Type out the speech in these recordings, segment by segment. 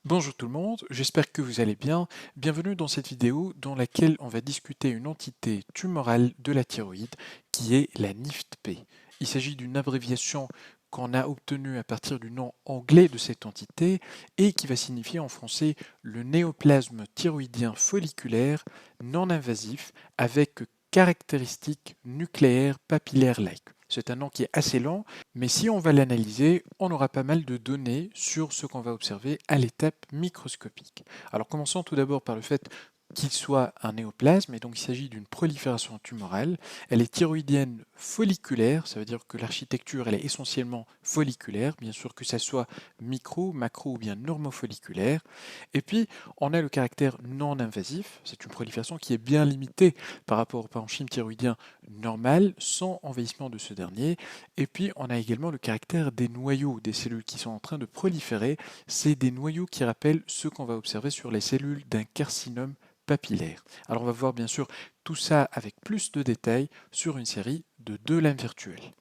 Bonjour tout le monde, j'espère que vous allez bien. Bienvenue dans cette vidéo dans laquelle on va discuter une entité tumorale de la thyroïde qui est la NIFT-P. Il s'agit d'une abréviation qu'on a obtenue à partir du nom anglais de cette entité et qui va signifier en français le néoplasme thyroïdien folliculaire non invasif avec caractéristiques nucléaires papillaires-like. C'est un nom qui est assez long, mais si on va l'analyser, on aura pas mal de données sur ce qu'on va observer à l'étape microscopique. Alors commençons tout d'abord par le fait qu'il soit un néoplasme, et donc il s'agit d'une prolifération tumorale. Elle est thyroïdienne folliculaire, ça veut dire que l'architecture elle est essentiellement folliculaire, bien sûr que ça soit micro, macro ou bien normofolliculaire. Et puis on a le caractère non invasif, c'est une prolifération qui est bien limitée par rapport au parenchyme thyroïdien normal, sans envahissement de ce dernier. Et puis, on a également le caractère des noyaux des cellules qui sont en train de proliférer. C'est des noyaux qui rappellent ce qu'on va observer sur les cellules d'un carcinome papillaire. Alors, on va voir bien sûr tout ça avec plus de détails sur une série de deux lames virtuelles.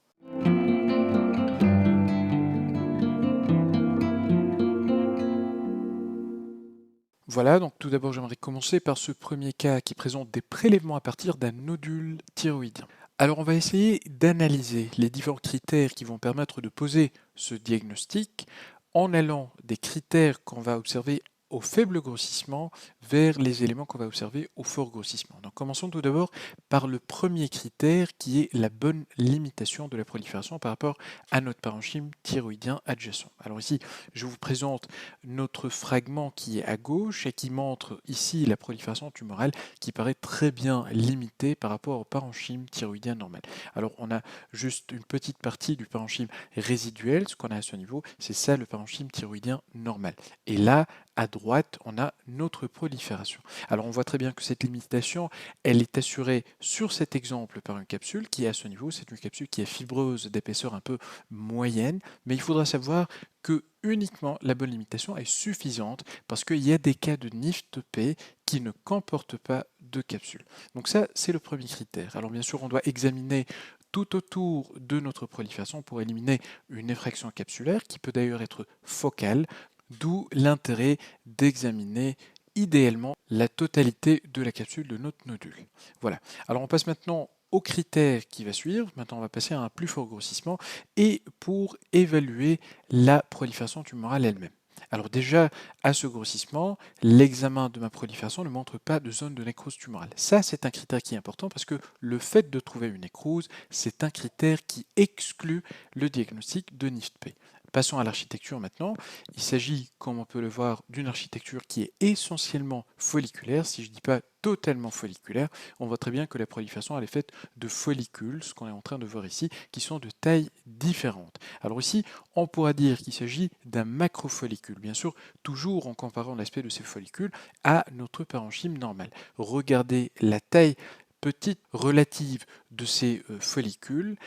Voilà, donc tout d'abord j'aimerais commencer par ce premier cas qui présente des prélèvements à partir d'un nodule thyroïdien. Alors on va essayer d'analyser les différents critères qui vont permettre de poser ce diagnostic en allant des critères qu'on va observer au faible grossissement vers les éléments qu'on va observer au fort grossissement. Donc commençons tout d'abord par le premier critère qui est la bonne limitation de la prolifération par rapport à notre parenchyme thyroïdien adjacent. Alors ici, je vous présente notre fragment qui est à gauche et qui montre ici la prolifération tumorale qui paraît très bien limitée par rapport au parenchyme thyroïdien normal. Alors on a juste une petite partie du parenchyme résiduel, ce qu'on a à ce niveau, c'est ça le parenchyme thyroïdien normal. Et là, à droite, on a notre prolifération. Alors on voit très bien que cette limitation, elle est assurée sur cet exemple par une capsule qui est à ce niveau, c'est une capsule qui est fibreuse d'épaisseur un peu moyenne, mais il faudra savoir que uniquement la bonne limitation est suffisante parce qu'il y a des cas de NIFT-P qui ne comportent pas de capsule. Donc ça, c'est le premier critère. Alors bien sûr, on doit examiner tout autour de notre prolifération pour éliminer une effraction capsulaire qui peut d'ailleurs être focale, d'où l'intérêt d'examiner idéalement la totalité de la capsule de notre nodule. Voilà. Alors on passe maintenant au critère qui va suivre. Maintenant, on va passer à un plus fort grossissement et pour évaluer la prolifération tumorale elle-même. Alors déjà, à ce grossissement, l'examen de ma prolifération ne montre pas de zone de nécrose tumorale. Ça, c'est un critère qui est important parce que le fait de trouver une nécrose, c'est un critère qui exclut le diagnostic de NIFT-P. Passons à l'architecture maintenant. Il s'agit, comme on peut le voir, d'une architecture qui est essentiellement folliculaire. Si je ne dis pas totalement folliculaire, on voit très bien que la prolifération elle est faite de follicules, ce qu'on est en train de voir ici, qui sont de tailles différentes. Alors ici, on pourra dire qu'il s'agit d'un macrofollicule, bien sûr, toujours en comparant l'aspect de ces follicules à notre parenchyme normal. Regardez la taille petite relative de ces follicules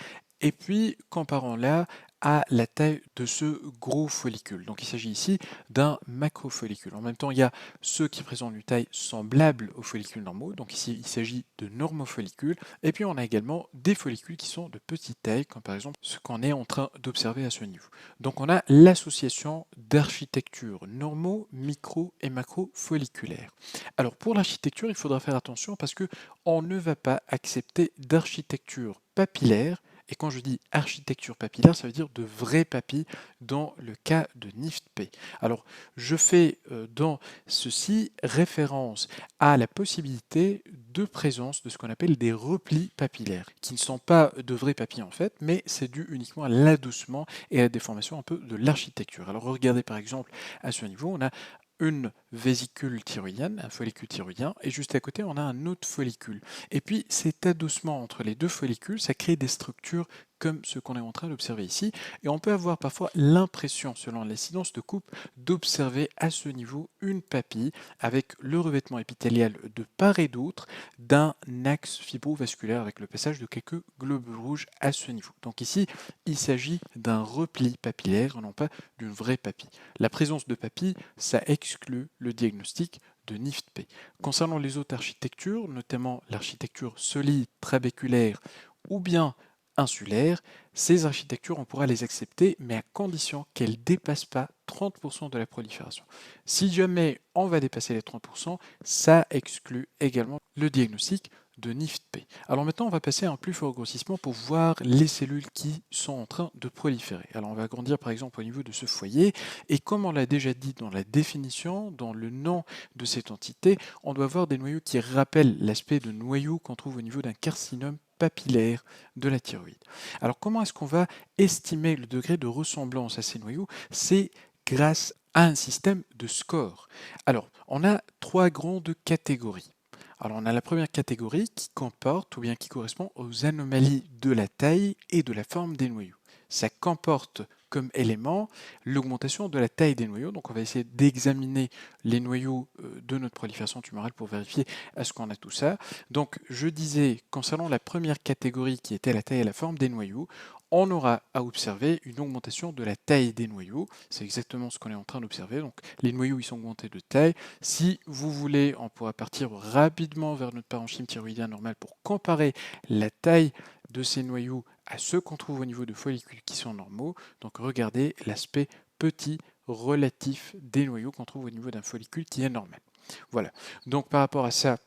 et puis comparons-la à la taille de ce gros follicule. Donc il s'agit ici d'un macrofollicule. En même temps, il y a ceux qui présentent une taille semblable aux follicules normaux. Donc ici, il s'agit de normofollicules. Et puis on a également des follicules qui sont de petite taille, comme par exemple ce qu'on est en train d'observer à ce niveau. Donc on a l'association d'architecture normo, micro et macrofolliculaire. Alors pour l'architecture, il faudra faire attention parce que on ne va pas accepter d'architecture papillaire. Et quand je dis architecture papillaire, ça veut dire de vraies papilles dans le cas de NIFT-P. Alors, je fais dans ceci référence à la possibilité de présence de ce qu'on appelle des replis papillaires, qui ne sont pas de vrais papilles en fait, mais c'est dû uniquement à l'adossement et à la déformation un peu de l'architecture. Alors, regardez par exemple à ce niveau, on a une vésicule thyroïdienne, un follicule thyroïdien, et juste à côté, on a un autre follicule. Et puis, cet adossement entre les deux follicules, ça crée des structures comme ce qu'on est en train d'observer ici. Et on peut avoir parfois l'impression, selon l'incidence de coupe, d'observer à ce niveau une papille avec le revêtement épithélial de part et d'autre d'un axe fibrovasculaire avec le passage de quelques globules rouges à ce niveau. Donc ici, il s'agit d'un repli papillaire, non pas d'une vraie papille. La présence de papilles, ça exclut le diagnostic de NIFT-P. Concernant les autres architectures, notamment l'architecture solide trabéculaire ou bien insulaires, ces architectures, on pourra les accepter, mais à condition qu'elles ne dépassent pas 30% de la prolifération. Si jamais on va dépasser les 30%, ça exclut également le diagnostic de NIFT-P. Alors maintenant, on va passer à un plus fort grossissement pour voir les cellules qui sont en train de proliférer. Alors on va agrandir par exemple au niveau de ce foyer, et comme on l'a déjà dit dans la définition, dans le nom de cette entité, on doit voir des noyaux qui rappellent l'aspect de noyau qu'on trouve au niveau d'un carcinome papillaire de la thyroïde. Alors comment est-ce qu'on va estimer le degré de ressemblance à ces noyaux? C'est grâce à un système de score. Alors, on a trois grandes catégories. Alors, on a la première catégorie qui comporte ou bien qui correspond aux anomalies de la taille et de la forme des noyaux. Ça comporte comme élément l'augmentation de la taille des noyaux. Donc, on va essayer d'examiner les noyaux de notre prolifération tumorale pour vérifier est-ce qu'on a tout ça. Donc, je disais, concernant la première catégorie qui était la taille et la forme des noyaux, on aura à observer une augmentation de la taille des noyaux. C'est exactement ce qu'on est en train d'observer. Donc, les noyaux, ils sont augmentés de taille. Si vous voulez, on pourra partir rapidement vers notre parenchyme thyroïdien normal pour comparer la taille de ces noyaux à ceux qu'on trouve au niveau de follicules qui sont normaux. Donc regardez l'aspect petit relatif des noyaux qu'on trouve au niveau d'un follicule qui est normal. Voilà. Donc par rapport à ça,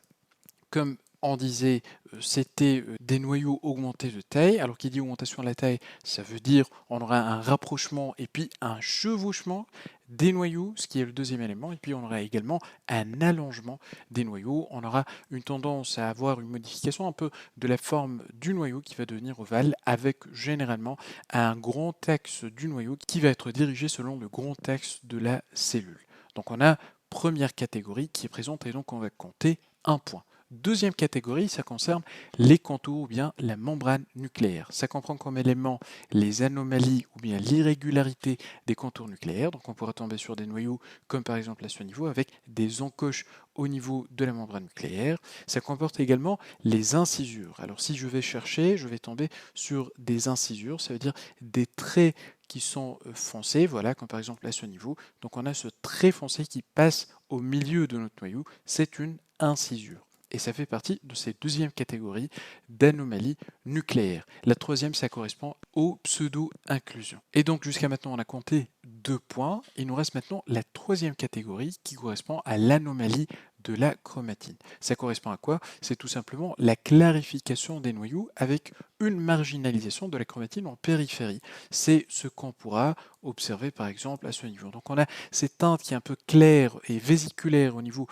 comme on disait, c'était des noyaux augmentés de taille. Alors qui dit augmentation de la taille, ça veut dire on aura un rapprochement et puis un chevauchement des noyaux, ce qui est le deuxième élément. Et puis on aura également un allongement des noyaux. On aura une tendance à avoir une modification un peu de la forme du noyau qui va devenir ovale avec généralement un grand axe du noyau qui va être dirigé selon le grand axe de la cellule. Donc on a première catégorie qui est présente et donc on va compter un point. Deuxième catégorie, ça concerne les contours ou bien la membrane nucléaire. Ça comprend comme élément les anomalies ou bien l'irrégularité des contours nucléaires. Donc on pourra tomber sur des noyaux comme par exemple à ce niveau avec des encoches au niveau de la membrane nucléaire. Ça comporte également les incisures. Alors si je vais chercher, je vais tomber sur des incisures, ça veut dire des traits qui sont foncés, voilà, comme par exemple à ce niveau. Donc on a ce trait foncé qui passe au milieu de notre noyau, c'est une incisure. Et ça fait partie de cette deuxième catégorie d'anomalies nucléaires. La troisième, ça correspond aux pseudo-inclusions. Et donc jusqu'à maintenant, on a compté 2 points. Il nous reste maintenant la troisième catégorie qui correspond à l'anomalie de la chromatine. Ça correspond à quoi? C'est tout simplement la clarification des noyaux avec une marginalisation de la chromatine en périphérie. C'est ce qu'on pourra observer par exemple à ce niveau. Donc on a cette teinte qui est un peu claire et vésiculaire au niveau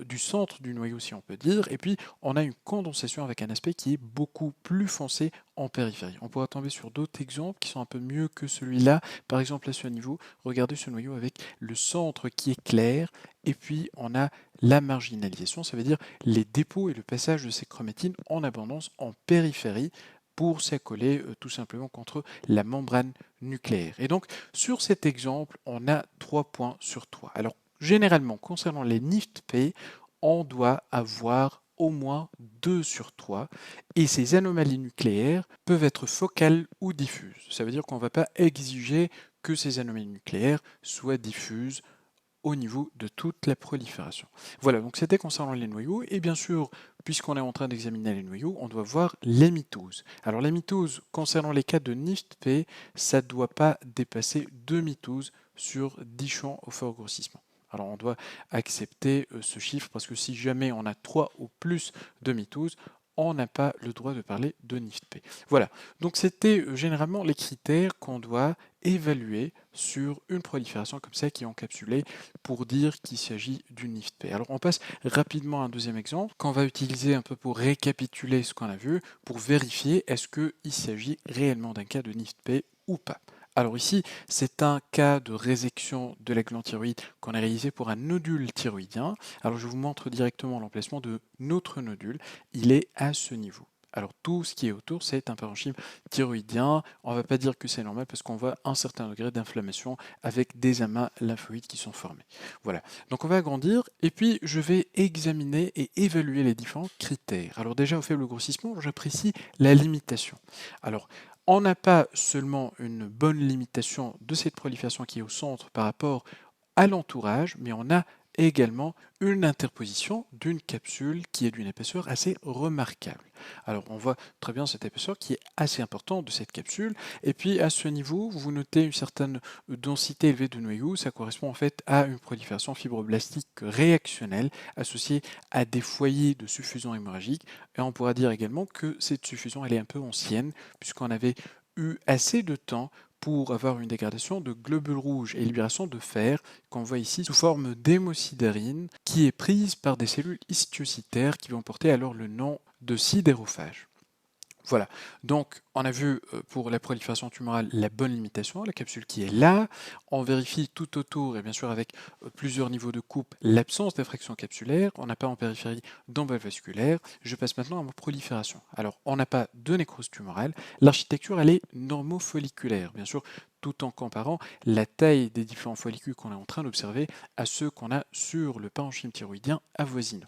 du centre du noyau si on peut dire, et puis on a une condensation avec un aspect qui est beaucoup plus foncé en périphérie. On pourra tomber sur d'autres exemples qui sont un peu mieux que celui-là. Par exemple à ce niveau, regardez ce noyau avec le centre qui est clair, et puis on a la marginalisation, ça veut dire les dépôts et le passage de ces chromatines en abondance en périphérie pour s'accoler tout simplement contre la membrane nucléaire. Et donc, sur cet exemple, on a 3 points sur 3. Alors, généralement, concernant les NIFT-P, on doit avoir au moins 2 sur 3 et ces anomalies nucléaires peuvent être focales ou diffuses. Ça veut dire qu'on ne va pas exiger que ces anomalies nucléaires soient diffuses au niveau de toute la prolifération. Voilà, donc c'était concernant les noyaux, et bien sûr, puisqu'on est en train d'examiner les noyaux, on doit voir les mitoses. Alors les mitoses, concernant les cas de NIFT-P, ça ne doit pas dépasser 2 mitoses sur 10 champs au fort grossissement. Alors on doit accepter ce chiffre parce que si jamais on a 3 ou plus de mitoses, on n'a pas le droit de parler de NIFT-P. Voilà, donc c'était généralement les critères qu'on doit évaluer sur une prolifération comme ça qui est encapsulée pour dire qu'il s'agit d'une NIFT-P. Alors on passe rapidement à un deuxième exemple qu'on va utiliser un peu pour récapituler ce qu'on a vu, pour vérifier est-ce qu'il s'agit réellement d'un cas de NIFT-P ou pas. Alors ici, c'est un cas de résection de la glande thyroïde qu'on a réalisé pour un nodule thyroïdien. Alors je vous montre directement l'emplacement de notre nodule. Il est à ce niveau. Alors tout ce qui est autour, c'est un parenchyme thyroïdien. On ne va pas dire que c'est normal parce qu'on voit un certain degré d'inflammation avec des amas lymphoïdes qui sont formés. Voilà, donc on va agrandir et puis je vais examiner et évaluer les différents critères. Alors déjà au faible grossissement, j'apprécie la limitation. Alors on n'a pas seulement une bonne limitation de cette prolifération qui est au centre par rapport à l'entourage, mais on a également une interposition d'une capsule qui est d'une épaisseur assez remarquable. Alors on voit très bien cette épaisseur qui est assez importante de cette capsule, et puis à ce niveau, vous notez une certaine densité élevée de noyaux, ça correspond en fait à une prolifération fibroblastique réactionnelle associée à des foyers de suffusion hémorragique, et on pourra dire également que cette suffusion elle est un peu ancienne, puisqu'on avait eu assez de temps pour avoir une dégradation de globules rouges et libération de fer qu'on voit ici sous forme d'hémosiderine qui est prise par des cellules histiocytaires qui vont porter alors le nom de sidérophage. Voilà, donc on a vu pour la prolifération tumorale la bonne limitation, la capsule qui est là. On vérifie tout autour, et bien sûr avec plusieurs niveaux de coupe, l'absence d'effraction capsulaire. On n'a pas en périphérie d'envol vasculaire. Je passe maintenant à ma prolifération. Alors, on n'a pas de nécrose tumorale. L'architecture, elle est normofolliculaire, bien sûr, tout en comparant la taille des différents follicules qu'on est en train d'observer à ceux qu'on a sur le parenchyme thyroïdien avoisinant.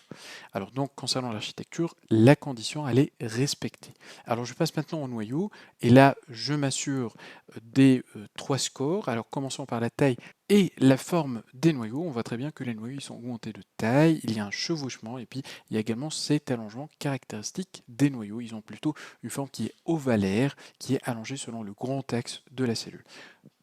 Alors donc, concernant l'architecture, la condition, elle est respectée. Alors je passe maintenant au noyau, et là, je m'assure des trois scores. Alors commençons par la taille et la forme des noyaux. On voit très bien que les noyaux ils sont augmentés de taille, il y a un chevauchement, et puis il y a également cet allongement caractéristique des noyaux. Ils ont plutôt une forme qui est ovalaire, qui est allongée selon le grand axe de la cellule.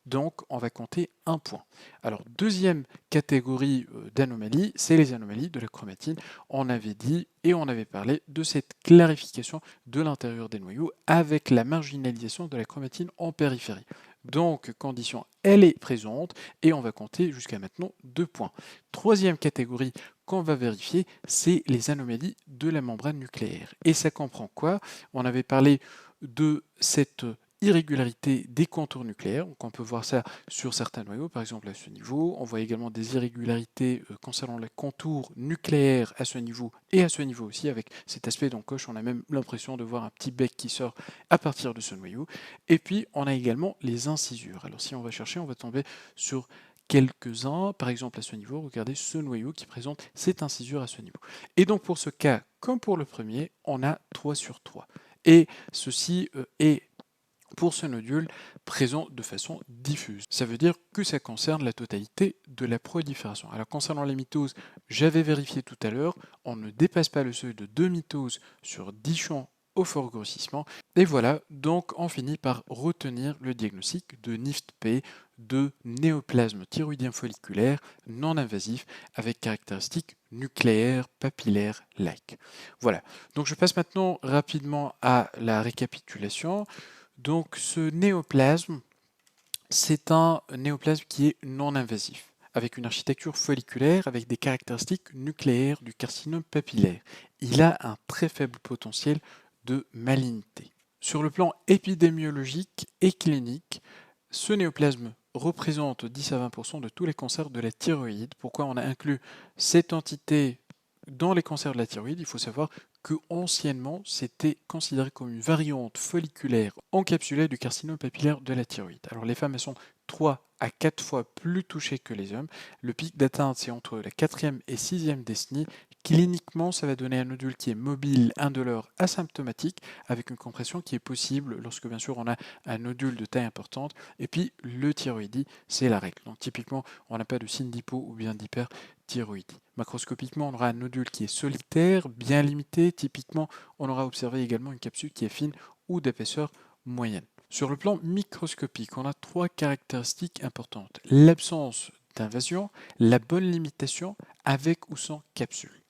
Donc, on va compter un point. Alors, deuxième catégorie d'anomalies, c'est les anomalies de la chromatine. On avait dit et on avait parlé de cette clarification de l'intérieur des noyaux avec la marginalisation de la chromatine en périphérie. Donc, condition, elle est présente et on va compter jusqu'à maintenant 2 points. Troisième catégorie qu'on va vérifier, c'est les anomalies de la membrane nucléaire. Et ça comprend quoi? On avait parlé de cette irrégularité des contours nucléaires. Donc on peut voir ça sur certains noyaux, par exemple à ce niveau. On voit également des irrégularités concernant les contours nucléaires à ce niveau et à ce niveau aussi, avec cet aspect d'encoche. On a même l'impression de voir un petit bec qui sort à partir de ce noyau. Et puis on a également les incisures. Alors si on va chercher, on va tomber sur quelques-uns. Par exemple à ce niveau, regardez ce noyau qui présente cette incisure à ce niveau. Et donc pour ce cas, comme pour le premier, on a 3 sur 3. Et ceci est pour ce nodule présent de façon diffuse. Ça veut dire que ça concerne la totalité de la prolifération. Alors concernant les mitoses, j'avais vérifié tout à l'heure, on ne dépasse pas le seuil de 2 mitoses sur 10 champs au fort grossissement. Et voilà, donc on finit par retenir le diagnostic de NIFT-P de néoplasme thyroïdien folliculaire non invasif avec caractéristiques nucléaires papillaires-like. Voilà, donc je passe maintenant rapidement à la récapitulation. Donc ce néoplasme, c'est un néoplasme qui est non invasif, avec une architecture folliculaire, avec des caractéristiques nucléaires du carcinome papillaire. Il a un très faible potentiel de malignité. Sur le plan épidémiologique et clinique, ce néoplasme représente 10 à 20% de tous les cancers de la thyroïde. Pourquoi on a inclus cette entité dans les cancers de la thyroïde? Il faut savoir que anciennement, c'était considéré comme une variante folliculaire encapsulée du carcinome papillaire de la thyroïde. Alors les femmes, elles sont 3 à 4 fois plus touchées que les hommes. Le pic d'atteinte, c'est entre la 4e et 6e décennie. Cliniquement, ça va donner un nodule qui est mobile, indolore, asymptomatique, avec une compression qui est possible lorsque, bien sûr, on a un nodule de taille importante. Et puis, le thyroïdie, c'est la règle. Donc, typiquement, on n'a pas de signe d'hypo ou bien d'hyperthyroïdie. Macroscopiquement, on aura un nodule qui est solitaire, bien limité. Typiquement, on aura observé également une capsule qui est fine ou d'épaisseur moyenne. Sur le plan microscopique, on a 3 caractéristiques importantes. L'absence d'invasion, la bonne limitation avec ou sans capsule,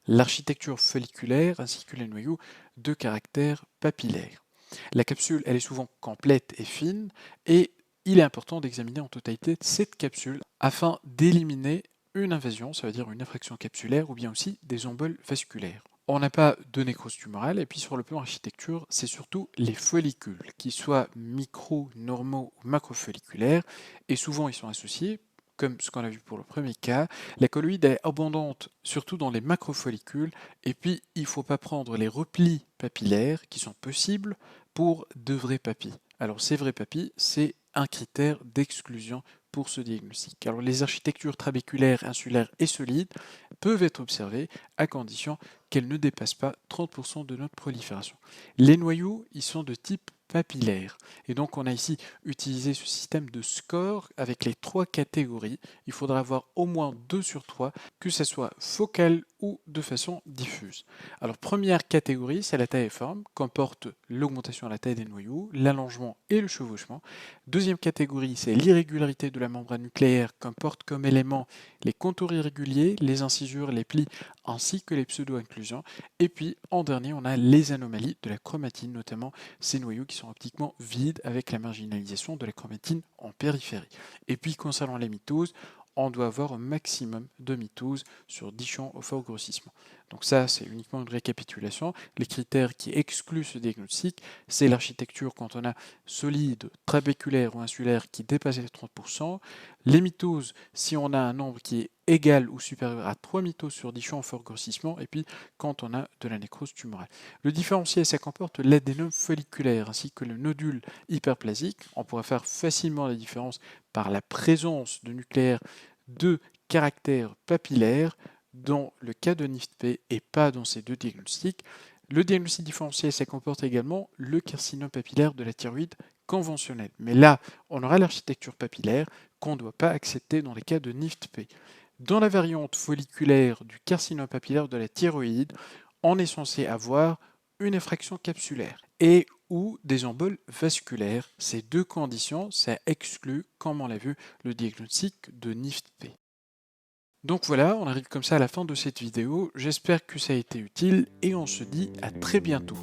l'architecture folliculaire ainsi que les noyaux de caractère papillaire. La capsule, elle est souvent complète et fine, et il est important d'examiner en totalité cette capsule afin d'éliminer une invasion, ça veut dire une effraction capsulaire ou bien aussi des emboles vasculaires. On n'a pas de nécrose tumorale, et puis sur le plan architecture, c'est surtout les follicules, qu'ils soient micro, normaux ou macrofolliculaires, et souvent ils sont associés, comme ce qu'on a vu pour le premier cas. La colloïde est abondante, surtout dans les macrofollicules, et puis il ne faut pas prendre les replis papillaires qui sont possibles pour de vrais papilles. Alors ces vrais papilles, c'est un critère d'exclusion pour ce diagnostic. Alors les architectures trabéculaires, insulaires et solides peuvent être observées à condition qu'elles ne dépassent pas 30% de notre prolifération. Les noyaux, ils sont de type papillaire. Et donc on a ici utilisé ce système de score avec les 3 catégories. Il faudra avoir au moins 2 sur 3, que ce soit focal ou de façon diffuse. Alors première catégorie, c'est la taille et forme, comporte l'augmentation de la taille des noyaux, l'allongement et le chevauchement. Deuxième catégorie, c'est l'irrégularité de la membrane nucléaire, comporte comme éléments les contours irréguliers, les incisures, les plis ainsi que les pseudo-inclusions. Et puis en dernier, on a les anomalies de la chromatine, notamment ces noyaux qui sont optiquement vides avec la marginalisation de la chromatine en périphérie. Et puis concernant les mitoses, on doit avoir un maximum de mitoses sur 10 champs au fort grossissement. Donc ça, c'est uniquement une récapitulation. Les critères qui excluent ce diagnostic, c'est l'architecture quand on a solide, trabéculaire ou insulaire qui dépasse les 30%, les mitoses si on a un nombre qui est égal ou supérieur à 3 mitoses sur 10 champs au fort grossissement, et puis quand on a de la nécrose tumorale. Le différentiel, ça comporte l'adénome folliculaire ainsi que le nodule hyperplasique. On pourra faire facilement la différence par la présence de nucléaires de caractère papillaire dans le cas de NIFT-P et pas dans ces deux diagnostics. Le diagnostic différentiel, ça comporte également le carcinome papillaire de la thyroïde conventionnel. Mais là, on aura l'architecture papillaire qu'on ne doit pas accepter dans les cas de NIFT-P. Dans la variante folliculaire du carcinome papillaire de la thyroïde, on est censé avoir une effraction capsulaire et ou des emboles vasculaires. Ces deux conditions, ça exclut, comme on l'a vu, le diagnostic de NIFT-P. Donc voilà, on arrive comme ça à la fin de cette vidéo. J'espère que ça a été utile et on se dit à très bientôt.